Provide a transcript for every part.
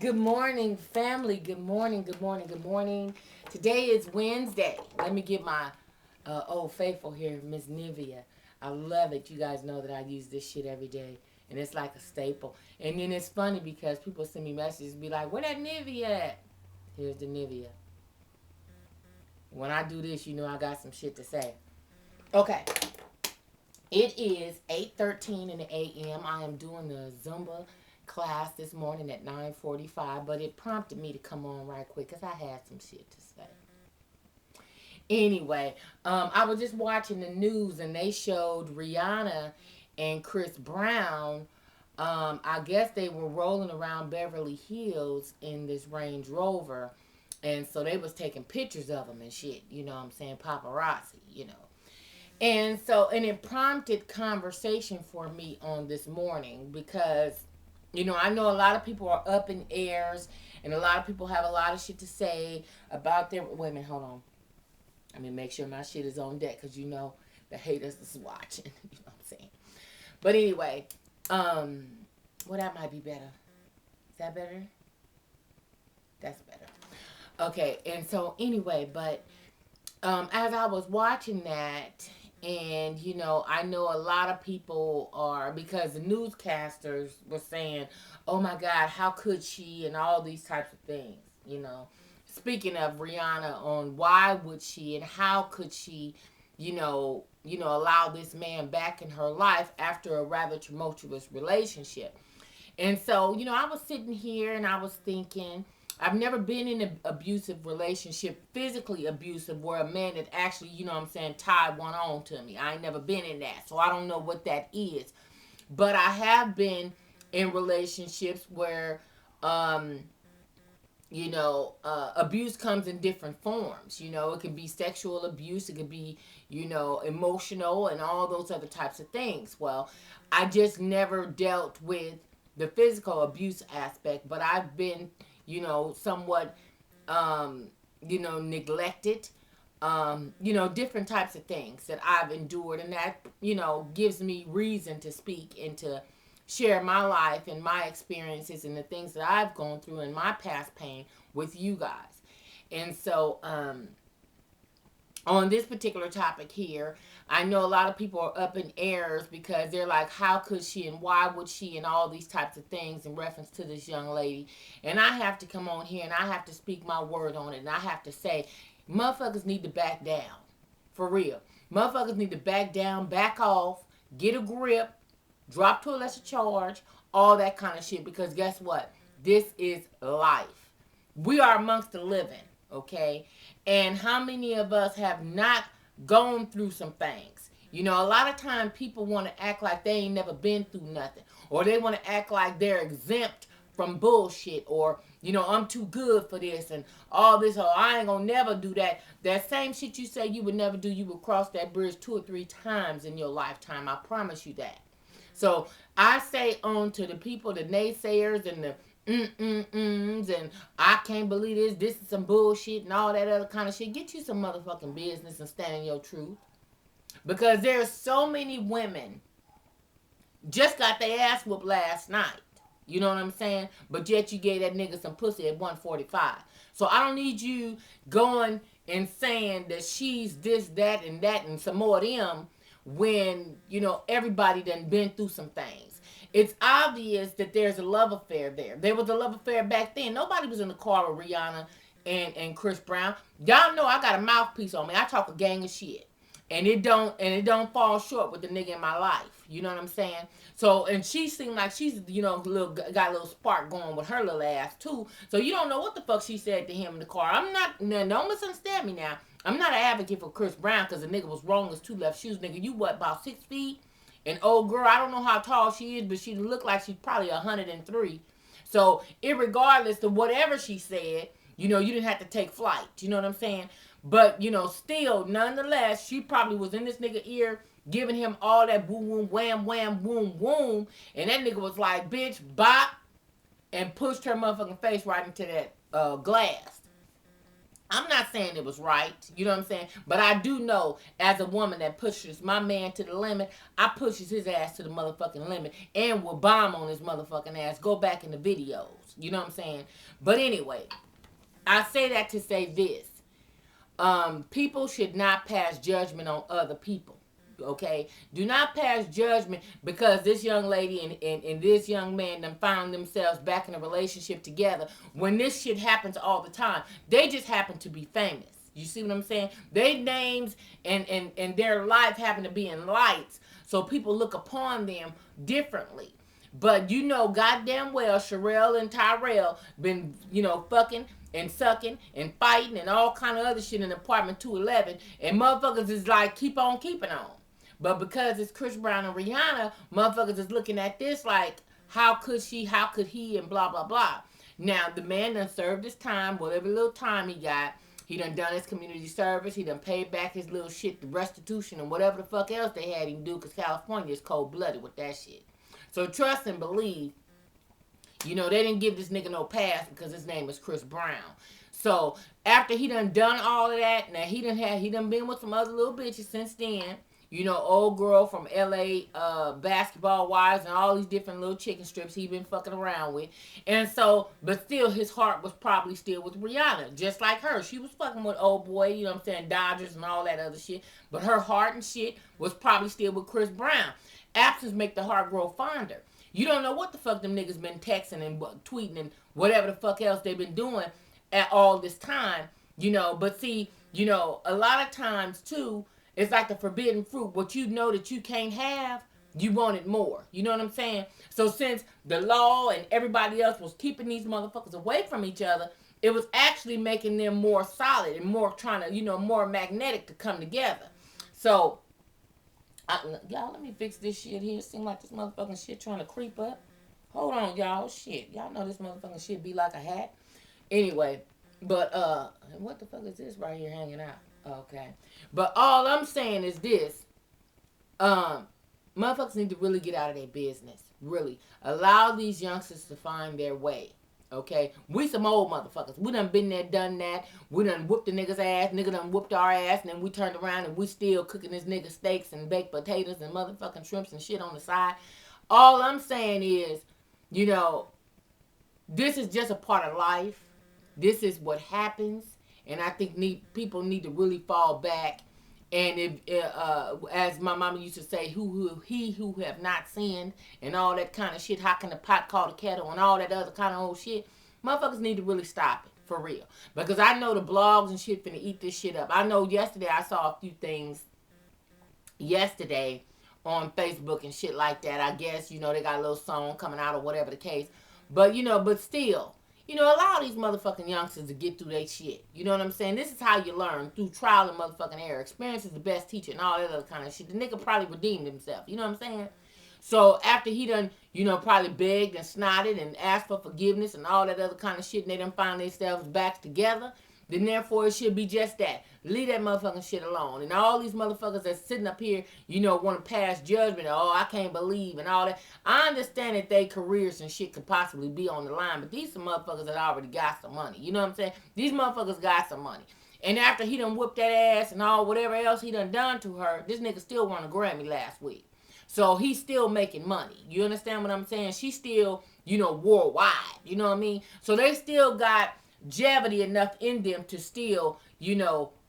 Good morning, family. Good morning, good morning, good morning. Today is Wednesday. Let me get my old faithful here, Miss Nivea. I love it. You guys know that I use this shit every day, and it's like a staple. And then it's funny because people send me messages, be like, "Where that Nivea at?" Here's the Nivea. When I do this, you know I got some shit to say. Okay, it is 8:13 in the a.m. I am doing the Zumba class this morning at 9:45, but it prompted me to come on right quick because I had some shit to say. Anyway, I was just watching the news and they showed Rihanna and Chris Brown. I guess they were rolling around Beverly Hills in this Range Rover, and so they was taking pictures of them and shit. You know what I'm saying? Paparazzi, you know. And it prompted conversation for me on this morning because, I know a lot of people are up in airs and a lot of people have a lot of shit to say about their. Wait a minute, hold on. Let me make sure my shit is on deck because the haters is watching. You know what I'm saying? But anyway, um, well, that might be better. Is that better? That's better. Okay, and so anyway, but as I was watching that, and I know a lot of people are because the newscasters were saying, "Oh my God, how could she?" and all these types of things. Speaking of Rihanna, on why would she and how could she, allow this man back in her life after a rather tumultuous relationship. And so, I was sitting here and I was thinking, I've never been in an abusive relationship, physically abusive, where a man that actually, tied one on to me. I ain't never been in that. So I don't know what that is. But I have been in relationships where, abuse comes in different forms. It can be sexual abuse, it could be, emotional, and all those other types of things. Well, I just never dealt with the physical abuse aspect, but I've been, somewhat, neglected, different types of things that I've endured, and that, gives me reason to speak and to share my life and my experiences and the things that I've gone through in my past pain with you guys. And so, on this particular topic here, I know a lot of people are up in airs because they're like, how could she and why would she and all these types of things in reference to this young lady. And I have to come on here and I have to speak my word on it. And I have to say, motherfuckers need to back down. For real. Motherfuckers need to back down, back off, get a grip, drop to a lesser charge, all that kind of shit. Because guess what? This is life. We are amongst the living, okay? And how many of us have not gone through some things? A lot of time people want to act like they ain't never been through nothing. Or they want to act like they're exempt from bullshit. Or, I'm too good for this and all this. Or I ain't gonna never do that. That same shit you say you would never do, you will cross that bridge 2 or 3 times in your lifetime. I promise you that. So I say on to the people, the naysayers and the and I can't believe this is some bullshit and all that other kind of shit. Get you some motherfucking business and stand in your truth. Because there's so many women just got their ass whooped last night. You know what I'm saying? But yet you gave that nigga some pussy at 145. So I don't need you going and saying that she's this, that, and some more of them when, everybody done been through some things. It's obvious that there's a love affair there. There was a love affair back then. Nobody was in the car with Rihanna and Chris Brown. Y'all know I got a mouthpiece on me. I talk a gang of shit. And it don't fall short with the nigga in my life. You know what I'm saying? So, and she seemed like she's, got a little spark going with her little ass too. So you don't know what the fuck she said to him in the car. I'm not, now, don't misunderstand me now. I'm not an advocate for Chris Brown because the nigga was wrong as two left shoes. Nigga, you what, about 6 feet? An old girl, I don't know how tall she is, but she looked like she's probably 103. So, irregardless of whatever she said, you didn't have to take flight. You know what I'm saying? But, still, nonetheless, she probably was in this nigga ear giving him all that boom, boom, wham, wham, boom, boom. And that nigga was like, bitch, bop, and pushed her motherfucking face right into that glass. I'm not saying it was right, you know what I'm saying? But I do know, as a woman that pushes my man to the limit, I pushes his ass to the motherfucking limit and will bomb on his motherfucking ass. Go back in the videos, you know what I'm saying? But anyway, I say that to say this. People should not pass judgment on other people. Okay, do not pass judgment because this young lady and this young man them found themselves back in a relationship together when this shit happens all the time. They just happen to be famous. You see what I'm saying? Their names and their life happen to be in lights, so people look upon them differently. But you know goddamn well Sherelle and Tyrell been, fucking and sucking and fighting and all kind of other shit in apartment 211, and motherfuckers is like keep on keeping on. But because it's Chris Brown and Rihanna, motherfuckers is looking at this like, how could she, how could he, and blah blah blah. Now the man done served his time, whatever little time he got. He done his community service. He done paid back his little shit, the restitution and whatever the fuck else they had him do, because California is cold blooded with that shit. So trust and believe, they didn't give this nigga no pass because his name is Chris Brown. So after he done all of that, now he done been with some other little bitches since then. Old girl from LA, Basketball Wives, and all these different little chicken strips he been fucking around with. And so, but still his heart was probably still with Rihanna, just like her. She was fucking with old boy, you know what I'm saying, Dodgers and all that other shit. But her heart and shit was probably still with Chris Brown. Absence make the heart grow fonder. You don't know what the fuck them niggas been texting and tweeting and whatever the fuck else they been doing at all this time, But see, a lot of times too, it's like the forbidden fruit. What you know that you can't have, you want it more. You know what I'm saying? So since the law and everybody else was keeping these motherfuckers away from each other, it was actually making them more solid and more trying to, more magnetic to come together. So, y'all, let me fix this shit here. It seems like this motherfucking shit trying to creep up. Hold on, y'all. Shit. Y'all know this motherfucking shit be like a hat. Anyway, but, what the fuck is this right here hanging out? Okay. But all I'm saying is this. Motherfuckers need to really get out of their business. Really. Allow these youngsters to find their way. Okay? We some old motherfuckers. We done been there, done that. We done whooped the nigga's ass. Nigga done whooped our ass. And then we turned around and we still cooking this nigga steaks and baked potatoes and motherfucking shrimps and shit on the side. All I'm saying is, this is just a part of life. This is what happens. And I think people need to really fall back. And if, as my mama used to say, he who have not sinned and all that kind of shit, how can the pot call the kettle and all that other kind of old shit, motherfuckers need to really stop it, for real. Because I know the blogs and shit finna eat this shit up. I know yesterday I saw a few things on Facebook and shit like that. I guess, they got a little song coming out or whatever the case. But, but still, allow these motherfucking youngsters to get through their shit. You know what I'm saying? This is how you learn, through trial and motherfucking error. Experience is the best teacher and all that other kind of shit. The nigga probably redeemed himself. You know what I'm saying? So after he done, probably begged and snotted and asked for forgiveness and all that other kind of shit, and they done find themselves back together, then therefore it should be just that. Leave that motherfucking shit alone. And all these motherfuckers that's sitting up here, want to pass judgment. Oh, I can't believe and all that. I understand that their careers and shit could possibly be on the line, but these some motherfuckers that already got some money. You know what I'm saying? These motherfuckers got some money. And after he done whooped that ass and all whatever else he done to her, this nigga still won a Grammy last week. So he's still making money. You understand what I'm saying? She's still, worldwide. You know what I mean? So they still got longevity enough in them to still,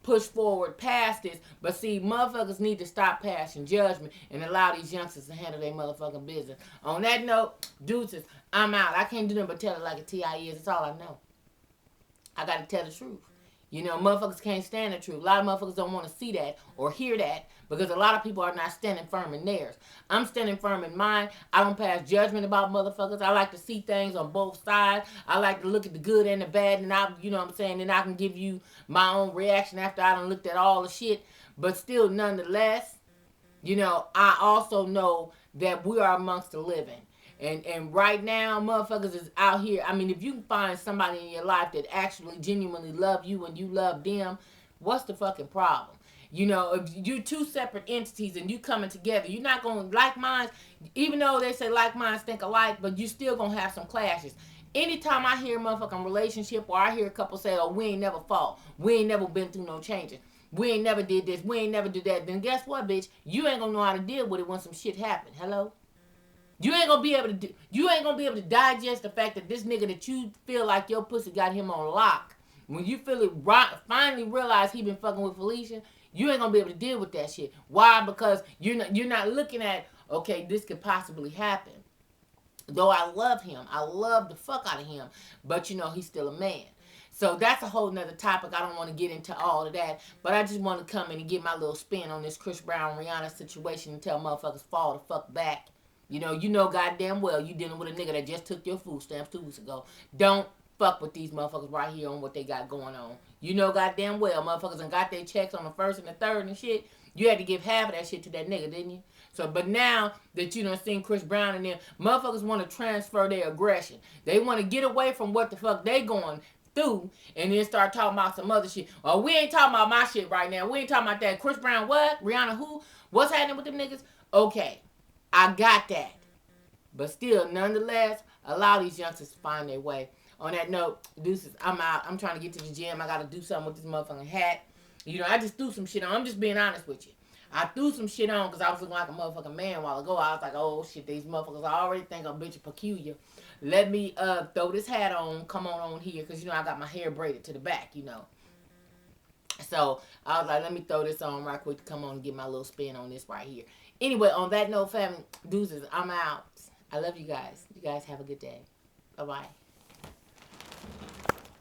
push forward past this. But see, motherfuckers need to stop passing judgment and allow these youngsters to handle their motherfucking business. On that note, deuces, I'm out. I can't do nothing but tell it like a T.I. is. That's all I know. I got to tell the truth. Motherfuckers can't stand the truth. A lot of motherfuckers don't want to see that or hear that because a lot of people are not standing firm in theirs. I'm standing firm in mine. I don't pass judgment about motherfuckers. I like to see things on both sides. I like to look at the good and the bad, and I, you know what I'm saying, and I can give you my own reaction after I done looked at all the shit. But still, nonetheless, I also know that we are amongst the living. And right now, motherfuckers is out here. I mean, if you can find somebody in your life that actually genuinely love you and you love them, what's the fucking problem? If you're two separate entities and you coming together, you're not going to like minds, even though they say like minds think alike, but you still going to have some clashes. Anytime I hear a motherfucking relationship or I hear a couple say, oh, we ain't never fought, we ain't never been through no changes, we ain't never did this, we ain't never did that, then guess what, bitch? You ain't gonna know how to deal with it when some shit happen. Hello? You ain't gonna be able to do, you ain't gonna be able to digest the fact that this nigga that you feel like your pussy got him on lock. When you feel it right, finally realize he been fucking with Felicia, you ain't gonna be able to deal with that shit. Why? Because you're not looking at, okay, this could possibly happen. Though I love him, I love the fuck out of him, but he's still a man. So that's a whole nother topic. I don't want to get into all of that, but I just want to come in and get my little spin on this Chris Brown Rihanna situation and tell motherfuckers fall the fuck back. You know goddamn well you dealing with a nigga that just took your food stamps 2 weeks ago. Don't fuck with these motherfuckers right here on what they got going on. You know goddamn well motherfuckers done got their checks on the first and the third and shit. You had to give half of that shit to that nigga, didn't you? So, but now that you done seen Chris Brown and them, motherfuckers want to transfer their aggression. They want to get away from what the fuck they going through and then start talking about some other shit. Oh, we ain't talking about my shit right now. We ain't talking about that. Chris Brown what? Rihanna who? What's happening with them niggas? Okay, I got that. But still, nonetheless, allow these youngsters to find their way. On that note, deuces, I'm out. I'm trying to get to the gym. I got to do something with this motherfucking hat. I just threw some shit on. I'm just being honest with you. I threw some shit on because I was looking like a motherfucking man a while ago. I was like, oh shit, these motherfuckers I already think I'm bitch peculiar. Let me throw this hat on, come on here, because I got my hair braided to the back. So I was like, let me throw this on right quick to come on and get my little spin on this right here. Anyway, on that note, family, deuces, I'm out. I love you guys. You guys have a good day. Bye-bye.